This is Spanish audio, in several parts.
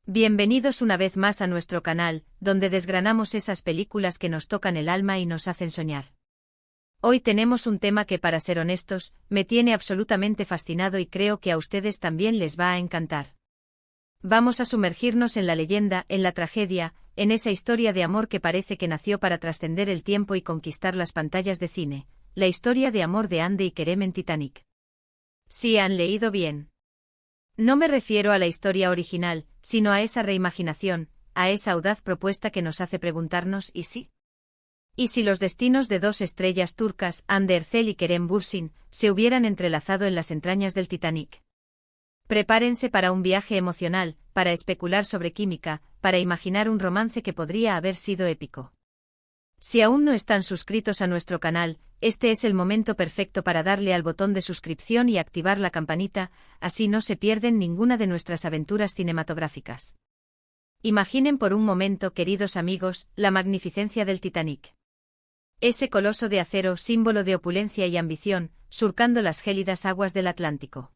Bienvenidos una vez más a nuestro canal, donde desgranamos esas películas que nos tocan el alma y nos hacen soñar. Hoy tenemos un tema que, para ser honestos, me tiene absolutamente fascinado y creo que a ustedes también les va a encantar. Vamos a sumergirnos en la leyenda, en la tragedia, en esa historia de amor que parece que nació para trascender el tiempo y conquistar las pantallas de cine, la historia de amor de Andy y Kerem en Titanic. Sí, han leído bien. No me refiero a la historia original, sino a esa reimaginación, a esa audaz propuesta que nos hace preguntarnos ¿y si? ¿Y si los destinos de dos estrellas turcas, Hande Erçel y Kerem Bürsin, se hubieran entrelazado en las entrañas del Titanic? Prepárense para un viaje emocional, para especular sobre química, para imaginar un romance que podría haber sido épico. Si aún no están suscritos a nuestro canal, este es el momento perfecto para darle al botón de suscripción y activar la campanita, así no se pierden ninguna de nuestras aventuras cinematográficas. Imaginen por un momento, queridos amigos, la magnificencia del Titanic. Ese coloso de acero, símbolo de opulencia y ambición, surcando las gélidas aguas del Atlántico.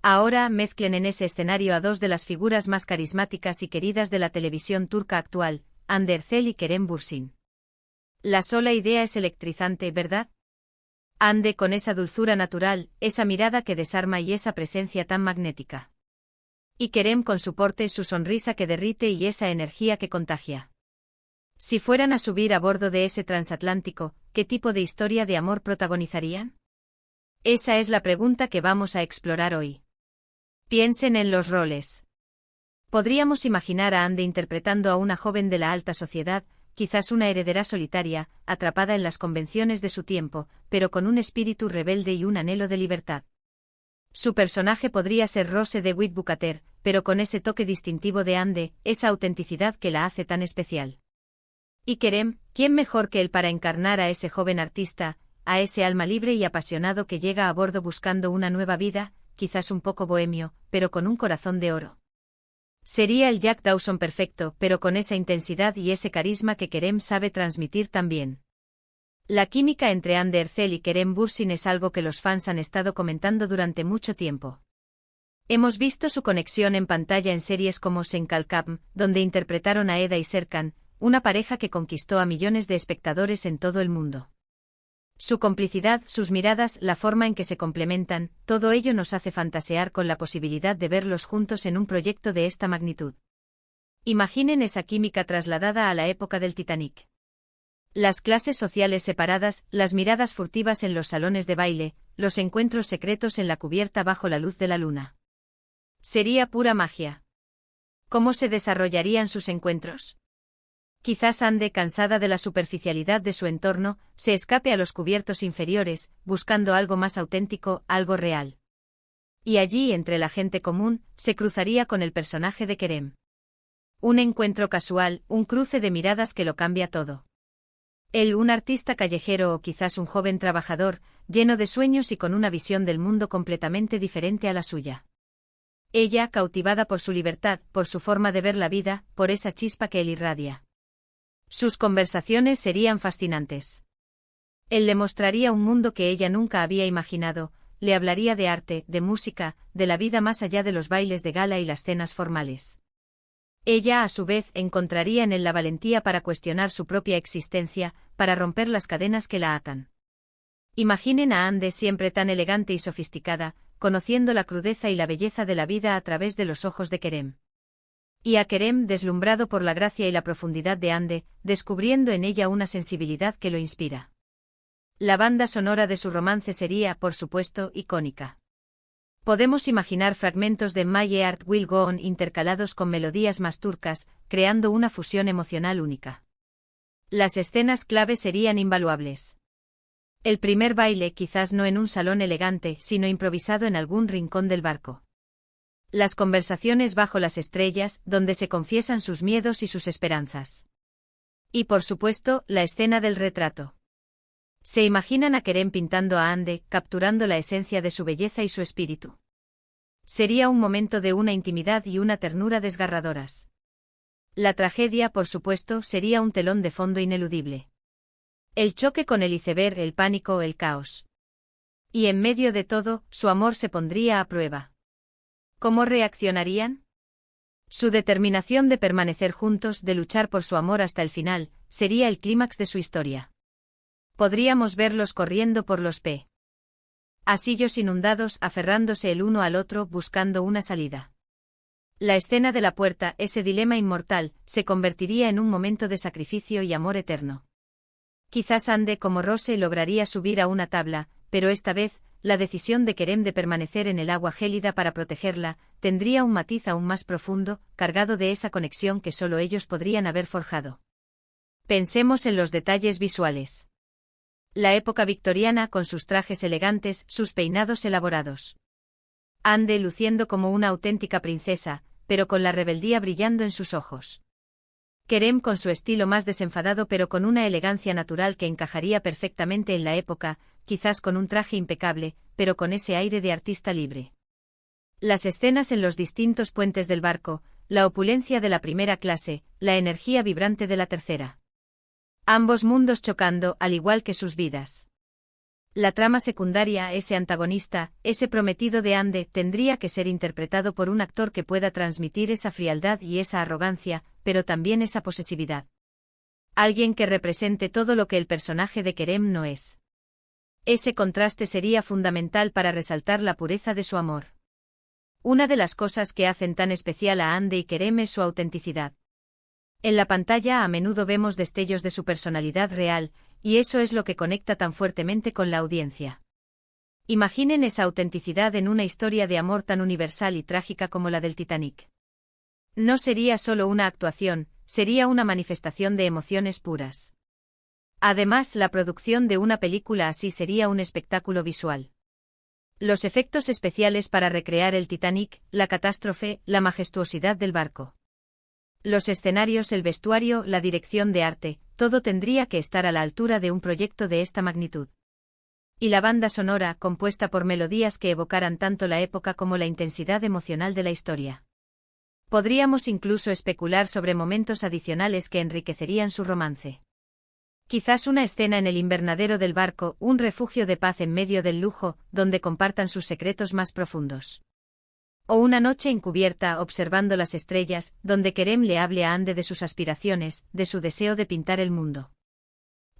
Ahora mezclen en ese escenario a dos de las figuras más carismáticas y queridas de la televisión turca actual, Hande Erçel y Kerem Bürsin. La sola idea es electrizante, ¿verdad? Hande con esa dulzura natural, esa mirada que desarma y esa presencia tan magnética. Y Kerem con su porte, su sonrisa que derrite y esa energía que contagia. Si fueran a subir a bordo de ese transatlántico, ¿qué tipo de historia de amor protagonizarían? Esa es la pregunta que vamos a explorar hoy. Piensen en los roles. Podríamos imaginar a Hande interpretando a una joven de la alta sociedad, quizás una heredera solitaria, atrapada en las convenciones de su tiempo, pero con un espíritu rebelde y un anhelo de libertad. Su personaje podría ser Rose de Witbukater, pero con ese toque distintivo de Hande, esa autenticidad que la hace tan especial. Y Kerem, ¿quién mejor que él para encarnar a ese joven artista, a ese alma libre y apasionado que llega a bordo buscando una nueva vida, quizás un poco bohemio, pero con un corazón de oro? Sería el Jack Dawson perfecto, pero con esa intensidad y ese carisma que Kerem sabe transmitir también. La química entre Hande Erçel y Kerem Bürsin es algo que los fans han estado comentando durante mucho tiempo. Hemos visto su conexión en pantalla en series como Sen Kalkam, donde interpretaron a Eda y Serkan, una pareja que conquistó a millones de espectadores en todo el mundo. Su complicidad, sus miradas, la forma en que se complementan, todo ello nos hace fantasear con la posibilidad de verlos juntos en un proyecto de esta magnitud. Imaginen esa química trasladada a la época del Titanic. Las clases sociales separadas, las miradas furtivas en los salones de baile, los encuentros secretos en la cubierta bajo la luz de la luna. Sería pura magia. ¿Cómo se desarrollarían sus encuentros? Quizás Hande, cansada de la superficialidad de su entorno, se escape a los cubiertos inferiores, buscando algo más auténtico, algo real. Y allí, entre la gente común, se cruzaría con el personaje de Kerem. Un encuentro casual, un cruce de miradas que lo cambia todo. Él, un artista callejero o quizás un joven trabajador, lleno de sueños y con una visión del mundo completamente diferente a la suya. Ella, cautivada por su libertad, por su forma de ver la vida, por esa chispa que él irradia. Sus conversaciones serían fascinantes. Él le mostraría un mundo que ella nunca había imaginado, le hablaría de arte, de música, de la vida más allá de los bailes de gala y las cenas formales. Ella, a su vez, encontraría en él la valentía para cuestionar su propia existencia, para romper las cadenas que la atan. Imaginen a Hande siempre tan elegante y sofisticada, conociendo la crudeza y la belleza de la vida a través de los ojos de Kerem. Y a Kerem, deslumbrado por la gracia y la profundidad de Hande, descubriendo en ella una sensibilidad que lo inspira. La banda sonora de su romance sería, por supuesto, icónica. Podemos imaginar fragmentos de My Heart Will Go On intercalados con melodías más turcas, creando una fusión emocional única. Las escenas clave serían invaluables. El primer baile, quizás no en un salón elegante, sino improvisado en algún rincón del barco. Las conversaciones bajo las estrellas, donde se confiesan sus miedos y sus esperanzas. Y por supuesto, la escena del retrato. ¿Se imaginan a Kerem pintando a Hande, capturando la esencia de su belleza y su espíritu? Sería un momento de una intimidad y una ternura desgarradoras. La tragedia, por supuesto, sería un telón de fondo ineludible. El choque con el iceberg, el pánico, el caos. Y en medio de todo, su amor se pondría a prueba. ¿Cómo reaccionarían? Su determinación de permanecer juntos, de luchar por su amor hasta el final, sería el clímax de su historia. Podríamos verlos corriendo por los pasillos inundados, aferrándose el uno al otro, buscando una salida. La escena de la puerta, ese dilema inmortal, se convertiría en un momento de sacrificio y amor eterno. Quizás Ande como Rose lograría subir a una tabla, pero esta vez, la decisión de Kerem de permanecer en el agua gélida para protegerla, tendría un matiz aún más profundo, cargado de esa conexión que solo ellos podrían haber forjado. Pensemos en los detalles visuales. La época victoriana con sus trajes elegantes, sus peinados elaborados. Ande luciendo como una auténtica princesa, pero con la rebeldía brillando en sus ojos. Kerem con su estilo más desenfadado pero con una elegancia natural que encajaría perfectamente en la época, quizás con un traje impecable, pero con ese aire de artista libre. Las escenas en los distintos puentes del barco, la opulencia de la primera clase, la energía vibrante de la tercera. Ambos mundos chocando, al igual que sus vidas. La trama secundaria, ese antagonista, ese prometido de Ande, tendría que ser interpretado por un actor que pueda transmitir esa frialdad y esa arrogancia, pero también esa posesividad. Alguien que represente todo lo que el personaje de Kerem no es. Ese contraste sería fundamental para resaltar la pureza de su amor. Una de las cosas que hacen tan especial a Ande y Kerem es su autenticidad. En la pantalla a menudo vemos destellos de su personalidad real, y eso es lo que conecta tan fuertemente con la audiencia. Imaginen esa autenticidad en una historia de amor tan universal y trágica como la del Titanic. No sería solo una actuación, sería una manifestación de emociones puras. Además, la producción de una película así sería un espectáculo visual. Los efectos especiales para recrear el Titanic, la catástrofe, la majestuosidad del barco. Los escenarios, el vestuario, la dirección de arte, todo tendría que estar a la altura de un proyecto de esta magnitud. Y la banda sonora, compuesta por melodías que evocaran tanto la época como la intensidad emocional de la historia. Podríamos incluso especular sobre momentos adicionales que enriquecerían su romance. Quizás una escena en el invernadero del barco, un refugio de paz en medio del lujo, donde compartan sus secretos más profundos. O una noche encubierta observando las estrellas, donde Kerem le hable a Ande de sus aspiraciones, de su deseo de pintar el mundo.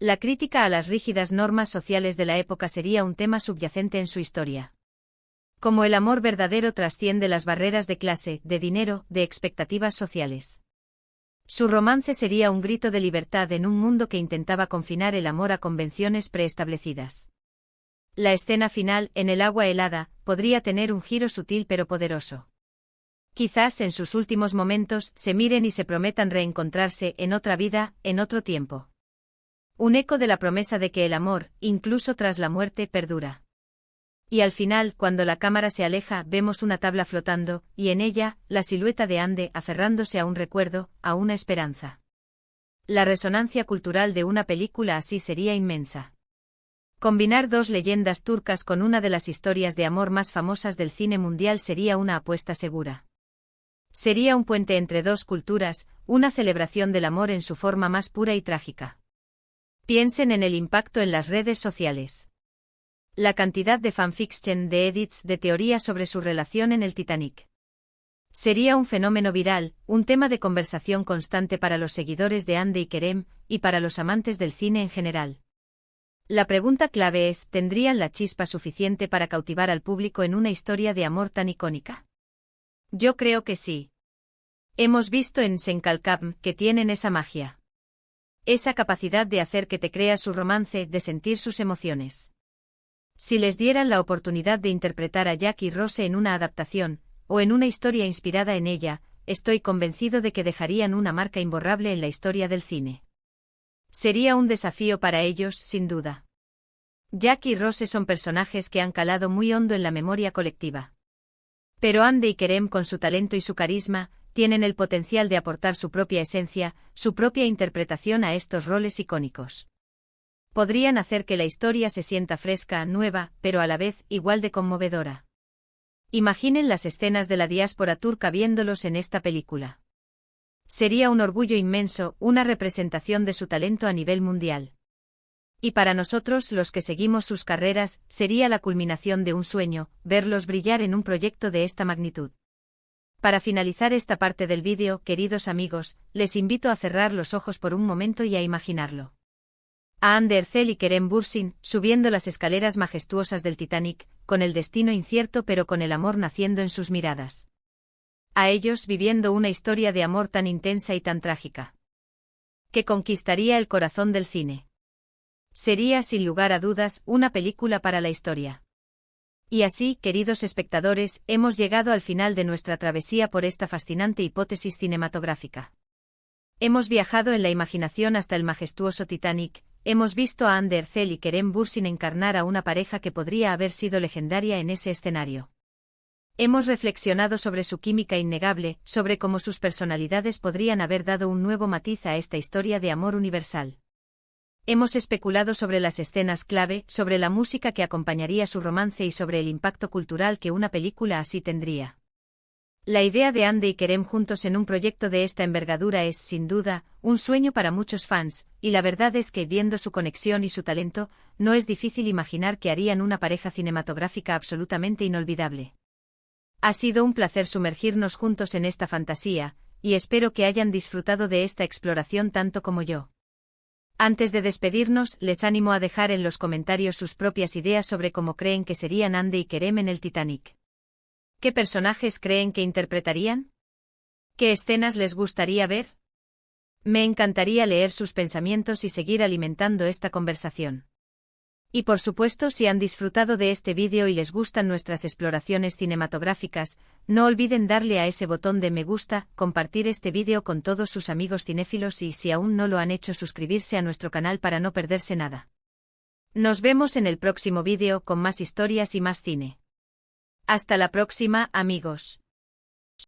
La crítica a las rígidas normas sociales de la época sería un tema subyacente en su historia. Como el amor verdadero trasciende las barreras de clase, de dinero, de expectativas sociales. Su romance sería un grito de libertad en un mundo que intentaba confinar el amor a convenciones preestablecidas. La escena final, en el agua helada, podría tener un giro sutil pero poderoso. Quizás en sus últimos momentos se miren y se prometan reencontrarse en otra vida, en otro tiempo. Un eco de la promesa de que el amor, incluso tras la muerte, perdura. Y al final, cuando la cámara se aleja, vemos una tabla flotando, y en ella, la silueta de Ande aferrándose a un recuerdo, a una esperanza. La resonancia cultural de una película así sería inmensa. Combinar dos leyendas turcas con una de las historias de amor más famosas del cine mundial sería una apuesta segura. Sería un puente entre dos culturas, una celebración del amor en su forma más pura y trágica. Piensen en el impacto en las redes sociales. La cantidad de fanfiction, de edits, de teorías sobre su relación en el Titanic. Sería un fenómeno viral, un tema de conversación constante para los seguidores de Ande y Kerem, y para los amantes del cine en general. La pregunta clave es, ¿tendrían la chispa suficiente para cautivar al público en una historia de amor tan icónica? Yo creo que sí. Hemos visto en Senkalkam que tienen esa magia. Esa capacidad de hacer que te creas su romance, de sentir sus emociones. Si les dieran la oportunidad de interpretar a Jack y Rose en una adaptación, o en una historia inspirada en ella, estoy convencido de que dejarían una marca imborrable en la historia del cine. Sería un desafío para ellos, sin duda. Jack y Rose son personajes que han calado muy hondo en la memoria colectiva. Pero Ande y Kerem, con su talento y su carisma, tienen el potencial de aportar su propia esencia, su propia interpretación a estos roles icónicos. Podrían hacer que la historia se sienta fresca, nueva, pero a la vez igual de conmovedora. Imaginen las escenas de la diáspora turca viéndolos en esta película. Sería un orgullo inmenso, una representación de su talento a nivel mundial. Y para nosotros, los que seguimos sus carreras, sería la culminación de un sueño, verlos brillar en un proyecto de esta magnitud. Para finalizar esta parte del vídeo, queridos amigos, les invito a cerrar los ojos por un momento y a imaginarlo. A Andy Ercel y Kerem Bürsin, subiendo las escaleras majestuosas del Titanic, con el destino incierto pero con el amor naciendo en sus miradas. A ellos viviendo una historia de amor tan intensa y tan trágica, que conquistaría el corazón del cine. Sería, sin lugar a dudas, una película para la historia. Y así, queridos espectadores, hemos llegado al final de nuestra travesía por esta fascinante hipótesis cinematográfica. Hemos viajado en la imaginación hasta el majestuoso Titanic, hemos visto a Andy Ercel y Kerem Bürsin encarnar a una pareja que podría haber sido legendaria en ese escenario. Hemos reflexionado sobre su química innegable, sobre cómo sus personalidades podrían haber dado un nuevo matiz a esta historia de amor universal. Hemos especulado sobre las escenas clave, sobre la música que acompañaría su romance y sobre el impacto cultural que una película así tendría. La idea de Andy y Kerem juntos en un proyecto de esta envergadura es, sin duda, un sueño para muchos fans, y la verdad es que, viendo su conexión y su talento, no es difícil imaginar que harían una pareja cinematográfica absolutamente inolvidable. Ha sido un placer sumergirnos juntos en esta fantasía, y espero que hayan disfrutado de esta exploración tanto como yo. Antes de despedirnos, les animo a dejar en los comentarios sus propias ideas sobre cómo creen que serían Andy y Kerem en el Titanic. ¿Qué personajes creen que interpretarían? ¿Qué escenas les gustaría ver? Me encantaría leer sus pensamientos y seguir alimentando esta conversación. Y por supuesto, si han disfrutado de este vídeo y les gustan nuestras exploraciones cinematográficas, no olviden darle a ese botón de me gusta, compartir este vídeo con todos sus amigos cinéfilos y, si aún no lo han hecho, suscribirse a nuestro canal para no perderse nada. Nos vemos en el próximo vídeo con más historias y más cine. Hasta la próxima, amigos.